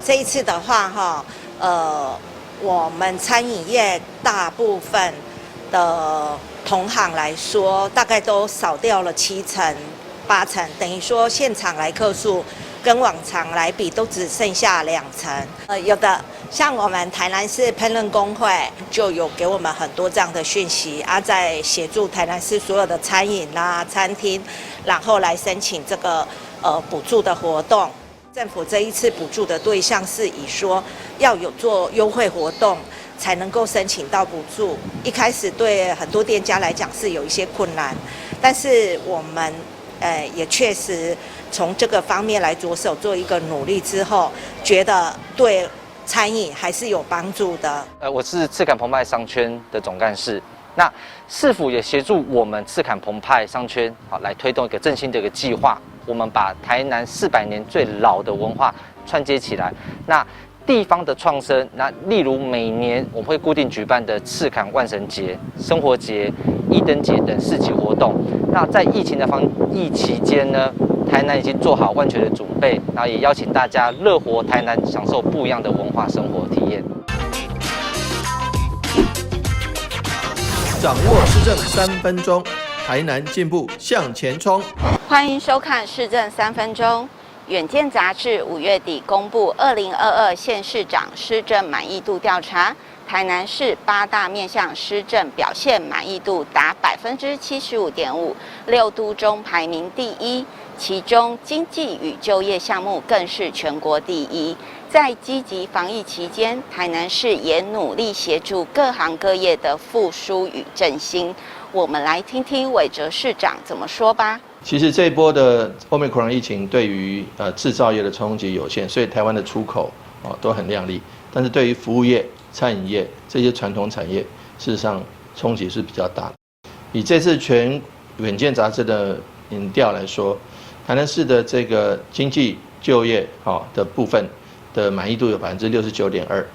这一次的话，我们餐饮业大部分的同行来说，大概都少掉了7成、8成，等于说现场来客数跟往常来比都只剩下2成。有的像我们台南市烹饪工会就有给我们很多这样的讯息在协助台南市所有的餐饮餐厅，然后来申请这个补助的活动。政府这一次补助的对象是以说要有做优惠活动才能够申请到补助。一开始对很多店家来讲是有一些困难，但是我们也确实从这个方面来着手做一个努力之后，觉得对餐饮还是有帮助的。我是赤坎澎湃商圈的总干事。那市府也协助我们赤坎澎湃商圈来推动一个振兴的一个计划。我们把台南400年最老的文化串接起来。那地方的创生，那例如每年我们会固定举办的赤坎万神节、生活节、一灯节等市集活动。那在疫情的防疫期间呢，台南已经做好万全的准备，然后也邀请大家乐活台南，享受不一样的文化生活体验。掌握市政3分钟，台南进步向前冲。欢迎收看《市政3分钟》。远见杂志5月底公布2022县市长施政满意度调查，台南市8大面向施政表现满意度达75.5%，6都中排名第1，其中经济与就业项目更是全国第1。在积极防疫期间，台南市也努力协助各行各业的复苏与振兴。我们来听听韦哲市长怎么说吧。其实这一波的 Omicron 疫情对于制造业的冲击有限，所以台湾的出口都很亮丽。但是对于服务业、餐饮业这些传统产业，事实上冲击是比较大的。以这次全远见杂志的民调来说，台南市的这个经济就业的部分的满意度有69.2%，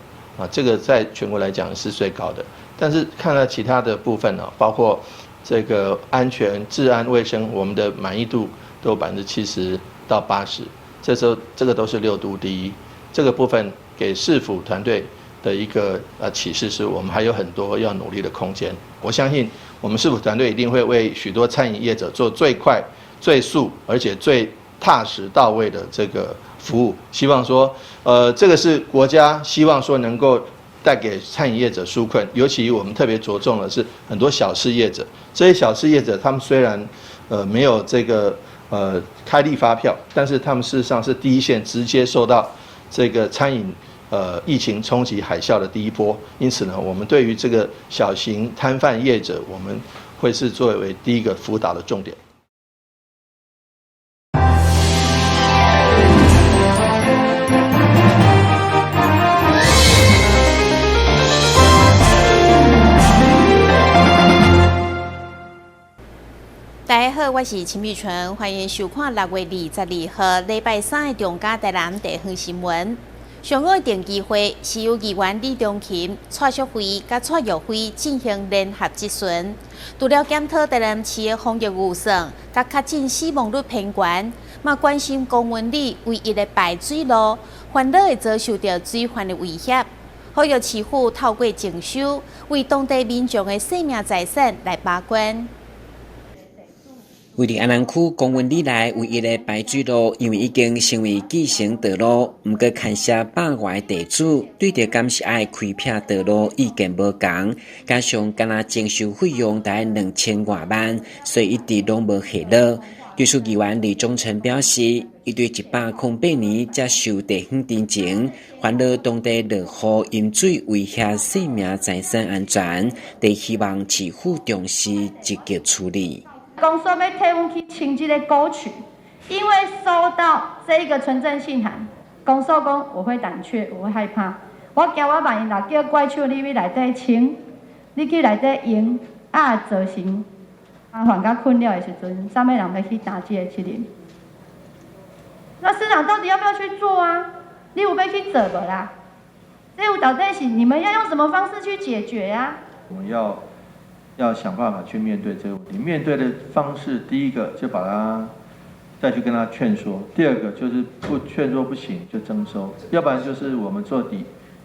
这个在全国来讲是最高的。但是看了其他的部分包括这个安全、治安、卫生，我们的满意度都有70%到80%，这个都是6都第1。这个部分给市府团队的一个启示是，我们还有很多要努力的空间。我相信我们市府团队一定会为许多餐饮业者做最快、最速，而且最踏实到位的这个服务。希望说，这个是国家希望说能够带给餐饮业者纾困，尤其我们特别着重的是很多小事业者。这些小事业者，他们虽然没有这个开立发票，但是他们事实上是第一线直接受到这个餐饮疫情冲击海啸的第一波。因此呢，我们对于这个小型摊贩业者，我们会是作为第一个辅导的重点。大家好，我是陈碧纯，欢迎收看6月22号礼拜3的中嘉台南地方新闻。上午的定期会是由议员李中琴、蔡淑惠甲蔡玉辉进行联合质询，除了检讨台南市的防疫预算，甲确诊死亡率偏悬，嘛关心公园里唯一的排水路，烦恼会遭受到水患的威胁，呼吁市府透过征收，为当地民众的生命财产来把关。位于安南区公园里内唯一的排水路，因为已经成为继承道路，不过牵涉百外地主对着敢是爱开辟道路意见无同，加上敢若征收费用大概2000多万，所以一直拢无下落。技术议员李忠诚表示，伊对108年接受地方真情，烦恼当地落雨淹水威胁生命财产安全，都希望市府重视积极处理。公所要替阮去清这个沟渠，因为收到这一个存证信函，公所讲我会胆怯，我会害怕，我惊我万一若叫怪手你去内底清，你去内底用，造成麻烦甲困扰的时阵，啥物人要去担这个责任？那市长到底要不要去做啊？你有要去做无啦？这有到底是你们要用什么方式去解决啊？我们要想办法去面对这个问题。面对的方式，第一个就把它再去跟他劝说。第二个就是不劝说不行就征收，要不然就是我们做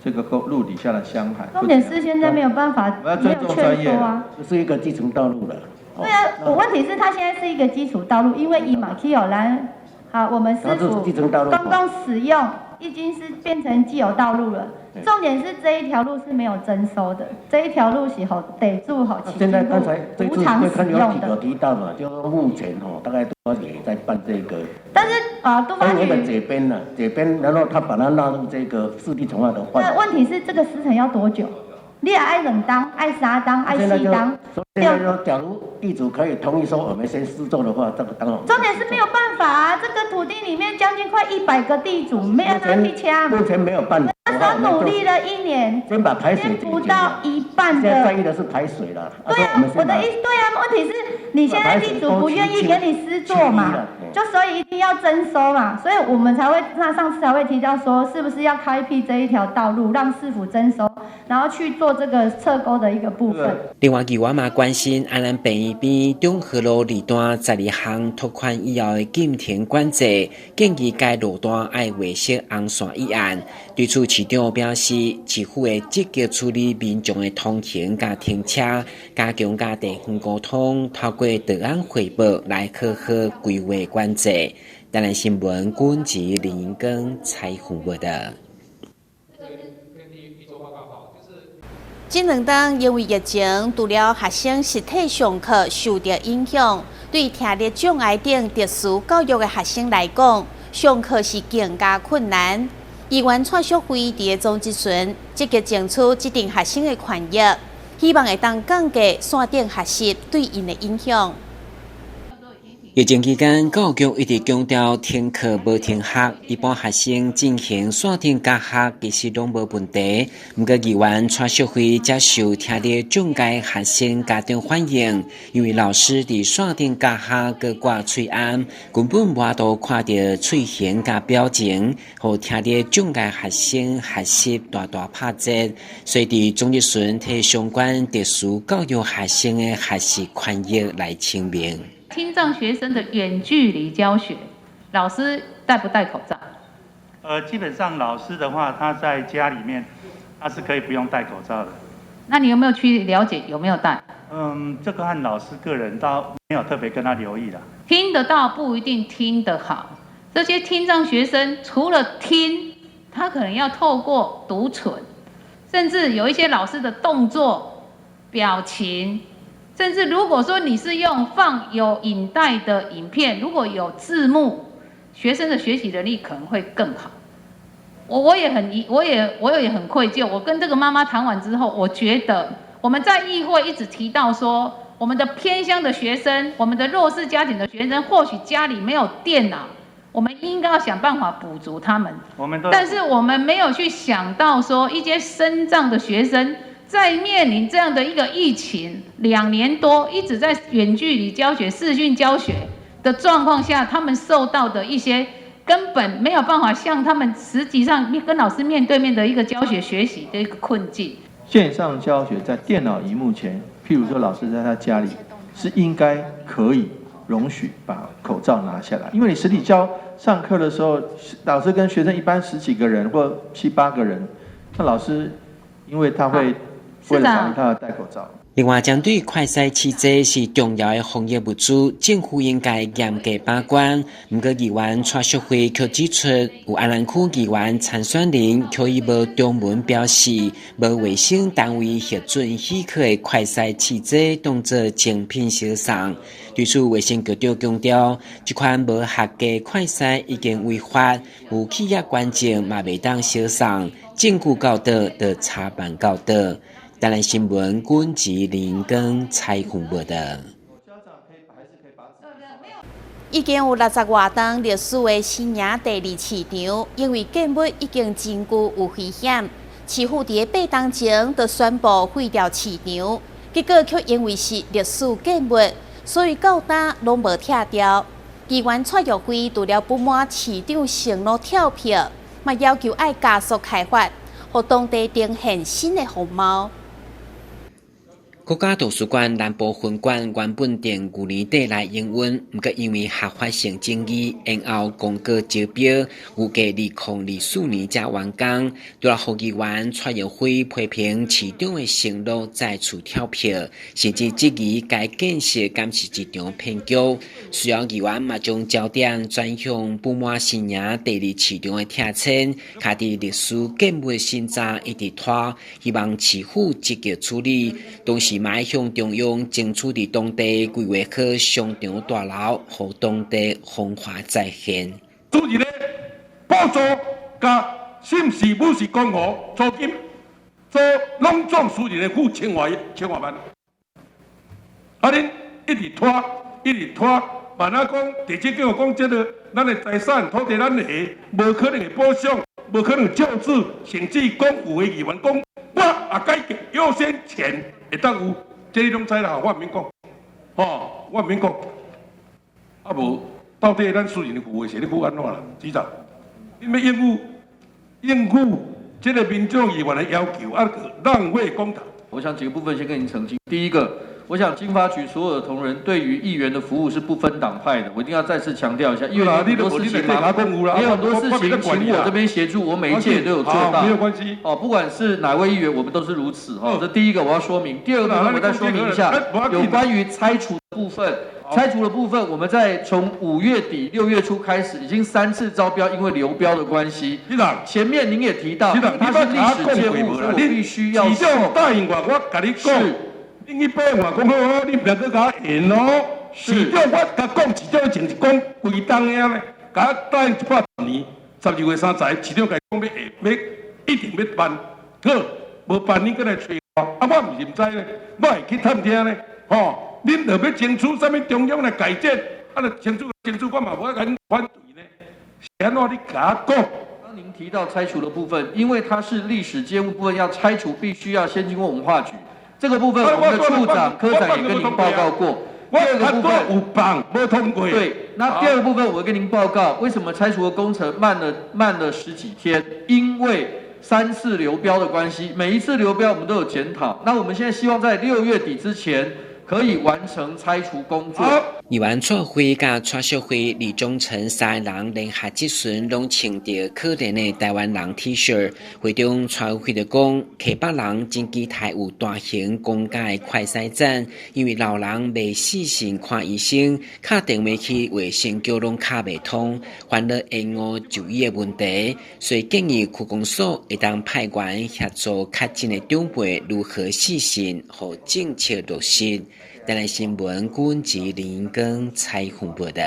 这个路底下的箱海。重点是现在没有办法，我们要尊重专业啊，这是一个基层道路了。对啊，我问题是它现在是一个基础道路，因为以马基有兰，好，我们师傅公共使用已经是变成既有道路了。重点是这一条路是没有征收的，这一条路是得住现在刚才这次会看有几个提到嘛，就目前大概多也在办这个。但是都发局的这边呢，这边然后他把它纳入这个市地重划的范围。那问题是这个时程要多久？你也爱2档、爱3档、爱4档。现在就假如地主可以同意说我们先施作的话，这个当然。重点是没有办法啊，这个土地里面将近快100个地主，没有人去掐。目前没有办法。那时候努力了1年，先把排水不到一半的。现在在意的是排水了。对啊，我的意思对啊，问题是你现在地主不愿意给你施作嘛，就所以一定要征收嘛，所以我们才会上次才会提到说，是不是要开辟这一条道路，让市府征收，然后去做这个侧沟的一个部分。另外，议员嘛关心安南北边中和路二段12项拓宽以后的禁停管制，建议该路段爱维色红线一案。对此，市长表示，市府会积极处理民众的通行甲停车，加强甲地方沟通，透过档案汇报来好好规划管制。台南新闻管制林英根采访报道。这2天因为疫情，除了学生实体上课受到影响，对听力障碍等特殊教育的学生来讲，上课是更加困难。议员蔡淑惠伫总质询，积极争取这等学生的权益，希望会当降低线顶学习对因的影响。疫情期间，教育局一直强调停课无停学，一般学生进行线顶教学其实拢无问题。不过，议员蔡淑惠接受听力障碍学生家长反映，因为老师伫线顶教学各挂喙罨，根本无法度看到喙形甲表情，互听力障碍学生学习大拍折。所以，伫总质询替相关特殊教育学生的学习权益来清明。听障学生的远距离教学，老师戴不戴口罩？基本上老师的话，他在家里面，他是可以不用戴口罩的。那你有没有去了解有没有戴？这个和老师个人倒没有特别跟他留意啦。听得到不一定听得好，这些听障学生除了听，他可能要透过读唇，甚至有一些老师的动作、表情。甚至如果说你是用放有影带的影片，如果有字幕，学生的学习能力可能会更好。我也很愧疚。我跟这个妈妈谈完之后，我觉得我们在议会一直提到说，我们的偏乡的学生，我们的弱势家庭的学生，或许家里没有电脑，我们应该要想办法补足他们。但是我们没有去想到说，一些身障的学生。在面临这样的一个疫情2年多一直在远距离教学、视讯教学的状况下，他们受到的一些根本没有办法像他们实际上跟老师面对面的一个教学学习的一个困境。线上教学在电脑荧幕前，譬如说老师在他家里是应该可以容许把口罩拿下来，因为你实体上课的时候，老师跟学生一般10几个人或7、8个人，那老师因为他会。为了防疫，他要戴口罩。另外，针对快筛试剂是重要的防疫物资，政府应该严格把关。不过，议员蔡淑惠却指出，有安南区议员陈选人却以无中文表示，无卫生单位核准许可的快筛试剂当作精品销售。对此，卫生局长强调，这款无合格快筛已经违法，有企业关证嘛未当销售，证据到倒就查办到倒。台南新闻管制林根采访报道。已经有60多栋历史的新营第2市场，因为建物已经真久有危险，市府伫8天前就宣布废掉市场，结果却因为是历史建物，所以到今拢无拆掉。议员蔡玉辉除了不满市长承诺跳票，嘛要求爱加速开发，让当地呈现新的风貌。国家图书馆南部分馆原本定旧年底来营运，不过因为合法性争议，延后公告招标，预计2024年才完工。除了护议员蔡耀辉批评市长的承诺再次跳票，甚至质疑该建设敢是一场骗局。需要议员嘛将焦点转向不满新营第2市场的拆迁，卡伫历史建物新造一直拖，希望市府积极处理。同时迈向中央争取伫当地规划好商场大楼，让当地风华再现。主任的补助加姓氏母氏公户租金，做拢总私人的付千外万。啊，恁一直拖，万那讲地质局讲这个咱的财产土地咱下，无可能会补偿，无可能救治，甚至讲有的议员讲，我啊改革优先钱。会当有，这你拢知啦，我毋免讲，我毋免讲，啊无到底咱私人的服务是咧付安怎啦？局长，你要应付这个民众议员的要求，啊，浪费公帑。我想几个部分先跟您澄清。第一个，我想经发局所有的同仁对于议员的服务是不分党派的，我一定要再次强调一下，因为有很多事情也有很多事情请我这边协助，我每一届都有做到，没有关系。不管是哪位议员，我们都是如此。这第一个我要说明。第二个部分我再说明一下，有关于拆除的部分。拆除的部分，我们从5月底6月初开始，已经3次招标，因为流标的关系。前面您也提到，它是历史建物，所以我必须要。市长答应我跟你讲，恁去答应我讲好，你不要去给我演哦。市长我甲讲，市长前是讲规档的咧，甲我答应110年，12月30日，市长甲讲要一定要办，好，无办你过来找我，我唔是唔知咧，我会去探听咧，吼。恁若要争取什么中央的改建，啊，争取我嘛无甲恁反对呢。是安怎你甲我讲？当您提到拆除的部分，因为它是历史建物部分要拆除，必须要先经过文化局。这个部分，我们的处长、科长也跟您报告过。第二个部分有办没通过。对，那第二个部分我会跟您报告，为什么拆除的工程慢了10几天？因为3次流标的关系，每一次流标我们都有检讨。那我们现在希望在6月底之前。可以完成拆除工作。议员蔡辉甲蔡秀辉、李忠诚3个人联合质询，拢穿着可怜的台湾人 T 恤。会中蔡辉就讲，溪北人真期待有大型公家的快筛站，因为老人未细心看医生，敲电话去卫生局拢敲未通，烦恼延误就医的问题，所以建议区公所会当派员协助较近的长辈如何细心，和政策落实。台南新闻顾及林根采访报道。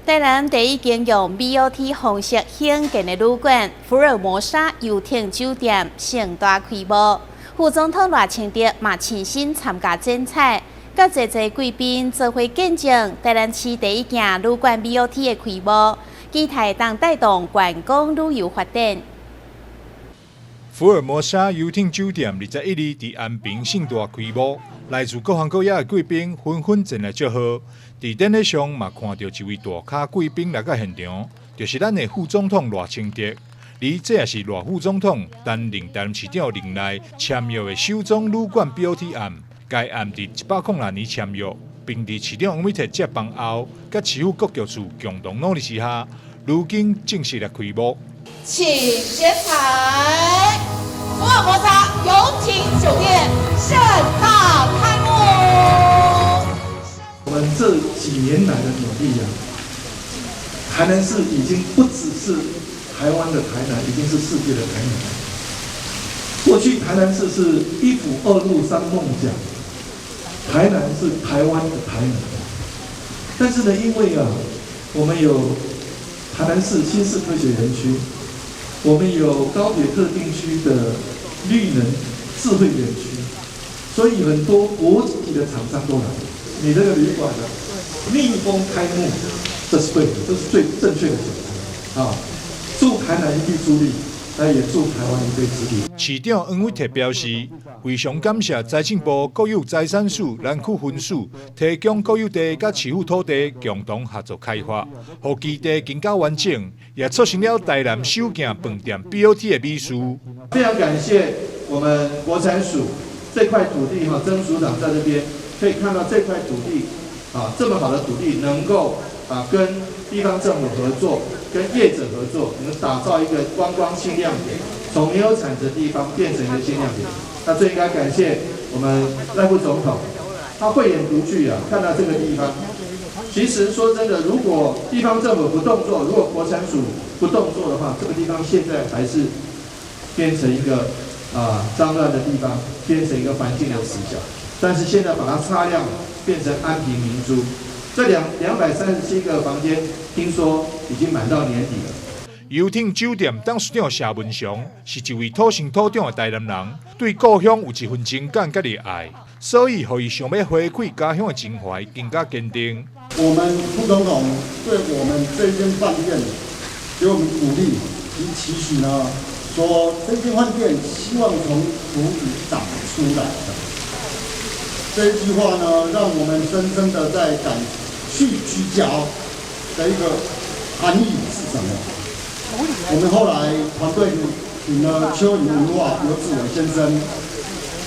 台南第一间用 BOT 方式兴建的旅馆——福尔摩沙游艇酒店盛大开幕。副总统赖清德嘛亲身参加剪彩，甲侪侪贵宾做伙见证台南市第一间旅馆 BOT 的开幕，期待当带动观光旅游发展。福尔摩沙游艇酒店21日伫安平盛大开幕，来自各行各业的贵宾纷纷前来祝贺。伫典礼上嘛看到一位大咖贵宾来到现场，就是咱的副总统赖清德。而这也是赖副总统担任台南市长任内签约的首宗旅馆 BOT 案。该案伫102年签约，并伫市长王美媞接棒后，甲市府各局处共同努力之下，如今正式来开幕。请剪彩，福尔摩沙游艇酒店盛大开幕。我们这几年来的努力台南市已经不只是台湾的台南，已经是世界的台南。过去台南市是1府2路3梦奖，台南是台湾的台南。但是呢，因为我们有台南市新市科学园区。我们有高铁特定区的绿能智慧园区，所以很多国际的厂商都来。你这个旅馆逆风开幕，这是对的，这是最正确的选择啊！祝台南一臂之力，那也祝台湾一臂之力。市长王美媞表示，非常感谢财政部国有财产署、南区分署提供国有地甲市府土地共同合作开发，让基地更加完整，也促成了台南首件饭店 BOT 的美事。非常感谢我们国产署这块土地哈，曾署长在这边可以看到这块土地啊，这么好的土地能够啊跟地方政府合作，跟业者合作，能打造一个观光新亮点，从没有产值的地方变成一个新亮点。那最应该感谢我们赖副总统，他慧眼独具啊，看到这个地方。其实说真的，如果地方政府不动作，如果国产署不动作的话，这个地方现在还是变成一个脏乱的地方，变成一个环境的死角。但是现在把它擦亮，变成安平明珠。这237个房间，听说已经满到年底了。游艇酒店董事长谢文祥是一位土生土长的台南人，对故乡有一份情感甲热爱，所以予伊想要回馈家乡的情怀更加坚定。我们副总统对我们这间饭店给我们鼓励及期许呢，说这间饭店希望从土里长出来的。这一句话呢，让我们深深的在感去聚焦的一个含义是什么？我们后来团队请了蚯蚓文化刘志伟先生，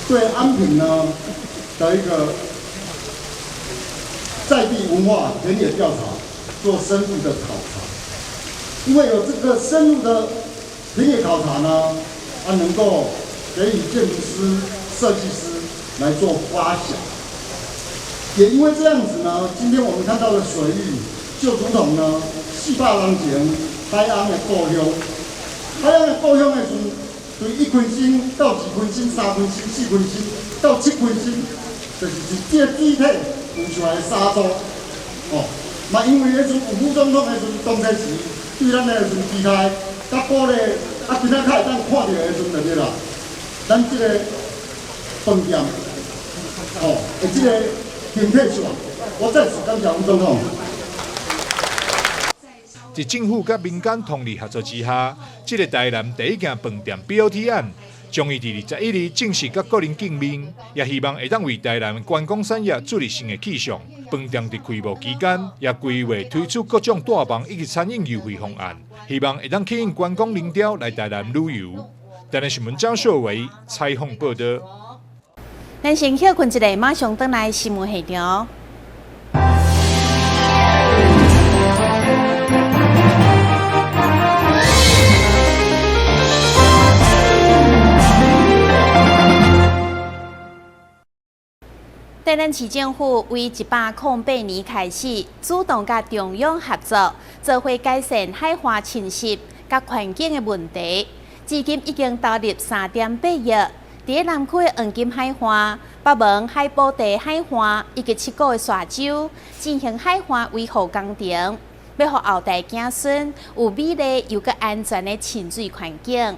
对安平呢的一个在地文化田野调查做深入的考察，因为有这个深入的田野考察呢，能够给予建筑师、设计师来做发想。也因为这样子呢，今天我们看到的水域就如同呢400人前海洋的故乡，海洋的故乡的时候，对1公升到2公升、3公升、4公升到7公升，就是这个体体浮出来的沙洲。嘛因为迄阵有副总统的时阵，当时时对咱的时阵期待，甲玻璃今仔较会当看到的时阵就对啦。咱这个饭店，的这个形体出来，我再次感谢副总统。在政府甲民间通力合作之下，这个台南第一件饭店 BOT 案，将于21日正式甲国人见面，也希望会当为台南观光产业注入新的气象。饭店在开幕期间，也规划推出各种大房以及餐饮优惠方案，希望会当吸引观光人潮来台南旅游。台南新闻张秀维采访报道。咱先休困一下，马上回来新闻现场。台南市政府为108年开始，主动甲中央合作，做伙改善海岸侵蚀甲环境的问题。至今已经投入3.8亿。在南区的黄金海岸、北门海保地海岸以及7个的沙洲进行海岸维护工程，要让后代子孙有美丽又个安全的亲水环境。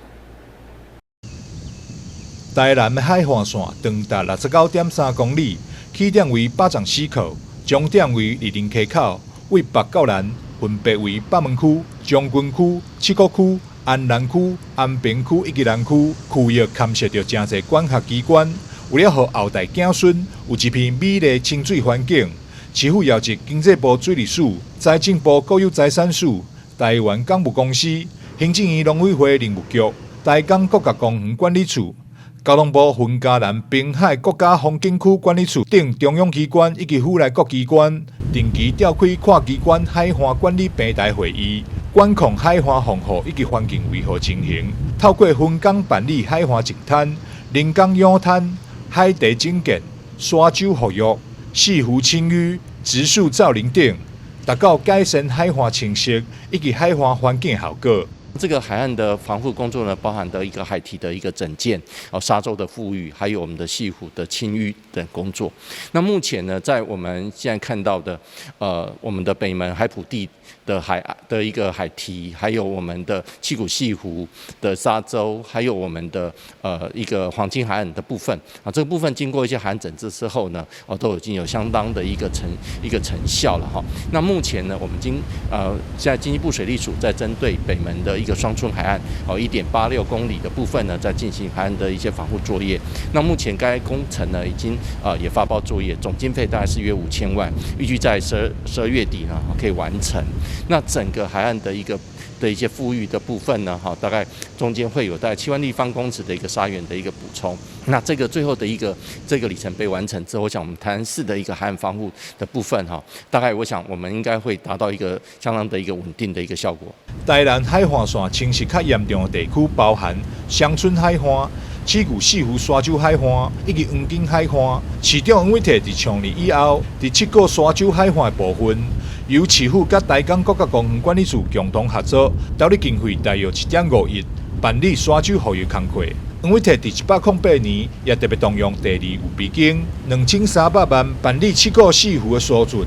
台南的海岸线长达69.3公里，起点为八掌溪口，终点为二林溪口，为北到南分别为北门区、将军区、七股区、安南区、安平区以及南区，区域牵涉到真侪管辖机关，为了让后代子孙有一片美丽清水环境，市府邀集经济部水利署、财政部国有财产署、台湾港务公司、行政院农委会林务局、台港国家公园管理处、交通部云嘉南滨海国家风景区管理处等中央机关以及府内各机关，定期召开跨机关海岸管理平台会议，管控海岸防护以及环境维护情形。透过分工办理海岸净滩、人工养滩、海地整建、沙洲复育、四湖清淤、植树造林等，达到改善海岸清晰以及海岸环境效果。这个海岸的防护工作呢，包含的一个海堤的一个整建，沙洲的复育，还有我们的西湖的清淤等工作。那目前呢，在我们现在看到的，我们的北门海埔地的一个海堤，还有我们的七股西湖的沙洲，还有我们的一个黄金海岸的部分这个部分经过一些海岸整治之后呢，都已经有相当的一个成效了哈。那目前呢，我们现在经济部水利署在针对北门的一个双春海岸1.86公里的部分呢，在进行海岸的一些防护作业。那目前该工程呢，已经也发包作业，总经费大概是约5000万，预计在12月底呢可以完成。那整个海岸的一些富裕的部分呢，大概中间会有大概7万立方公尺的一个沙源的一个补充。那这个最后的这个里程碑完成之后，我想我们台南市的一个海岸防护的部分大概我想我们应该会达到一个相当的一个稳定的一个效果。台南海岸线侵蚀较严重的地区包含乡村海岸、市区四湖沙洲海岸以及黄金海岸。市长黄伟綽伫创立以后，伫7个沙洲海岸的部分，由市府甲台港国家公园管理处共同合作，投入经费大约1.5亿，办理沙洲护育工作。黄伟綽伫108年也特别动用第2有备金2300万，办理7个四湖的疏浚，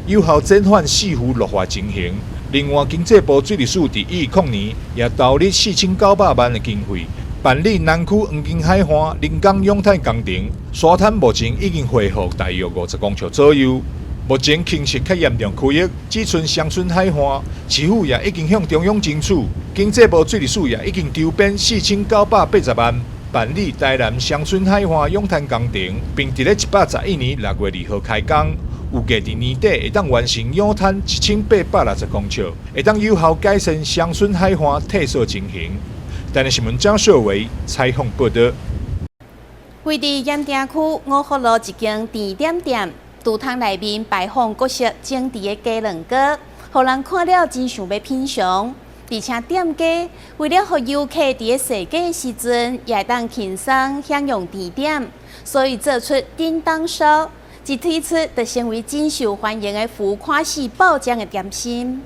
有效减缓四湖绿化情形。另外，经济部水利署伫2020年也投入4900万的经费，办理南区黄金海岸临港养滩工程，沙滩目前已经恢复大约50公尺左右。目前侵蚀较严重区域只剩乡村海岸，市府也已经向中央争取，经济部水利署也已经筹编4980万，办理台南乡村海岸养滩工程，并伫咧111年6月2号开工，预计伫年底会当完成养滩1860公尺，会当有效改善乡村海岸退缩情形。台南新闻张秀维采访报道。位伫盐埕区五福路一间甜点店。厨汤内面摆放各式精致的鸡卵糕，互人看了真想要品尝。而且店家为了让游客伫设计的时阵也当轻松享用甜点，所以做出叮当烧，一推出就成为真受欢迎的浮夸式爆浆的点心。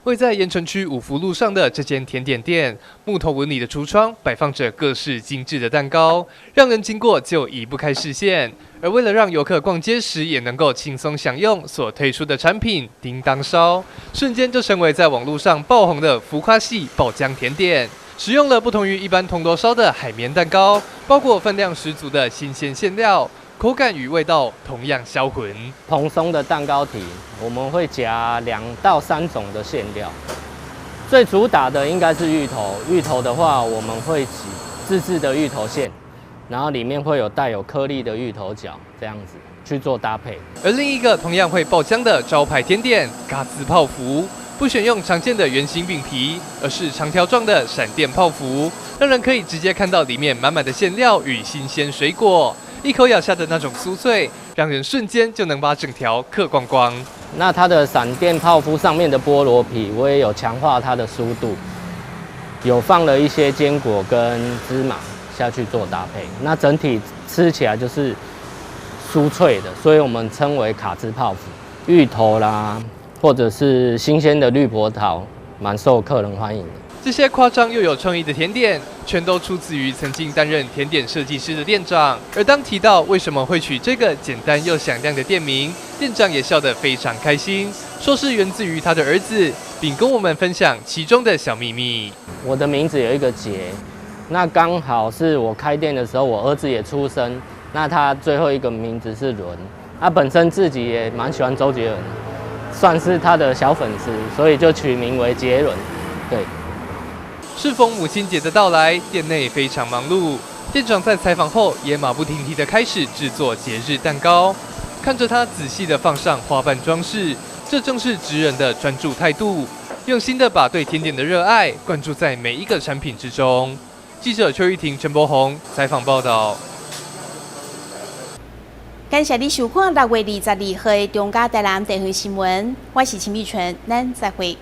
位在盐埕区五福路上的这间甜点店，木头纹理的橱窗摆放着各式精致的蛋糕，让人经过就移不开视线。而为了让游客逛街时也能够轻松享用，所推出的产品叮当烧，瞬间就成为在网络上爆红的浮夸系爆浆甜点。使用了不同于一般铜锣烧的海绵蛋糕，包括分量十足的新鲜馅料。口感与味道同样销魂。蓬松的蛋糕体，我们会夹2到3种的馅料。最主打的应该是芋头，芋头的话我们会起自制的芋头馅，然后里面会有带有颗粒的芋头角，这样子去做搭配。而另一个同样会爆浆的招牌甜点嘎兹泡芙，不选用常见的圆形饼皮，而是长条状的闪电泡芙，让人可以直接看到里面满满的馅料与新鲜水果。一口咬下的那种酥脆，让人瞬间就能把整条嗑光光。那它的闪电泡芙上面的菠萝皮，我也有强化它的酥度，有放了一些坚果跟芝麻下去做搭配。那整体吃起来就是酥脆的，所以我们称为卡兹泡芙。芋头啦，或者是新鲜的绿葡萄，蛮受客人欢迎的。这些夸张又有创意的甜点，全都出自于曾经担任甜点设计师的店长。而当提到为什么会取这个简单又响亮的店名，店长也笑得非常开心，说是源自于他的儿子，并跟我们分享其中的小秘密。我的名字有一个杰，那刚好是我开店的时候，我儿子也出生，那他最后一个名字是伦，他本身自己也蛮喜欢周杰伦，算是他的小粉丝，所以就取名为杰伦。对。适逢母亲节的到来，店内非常忙碌。店长在采访后也马不停蹄地开始制作节日蛋糕，看着他仔细地放上花瓣装饰，这正是职人的专注态度，用心地把对甜点的热爱灌注在每一个产品之中。记者邱玉婷、陈柏宏采访报道。感谢你收看6月22号的中嘉台南地方新闻，我是陈美纯，咱再会。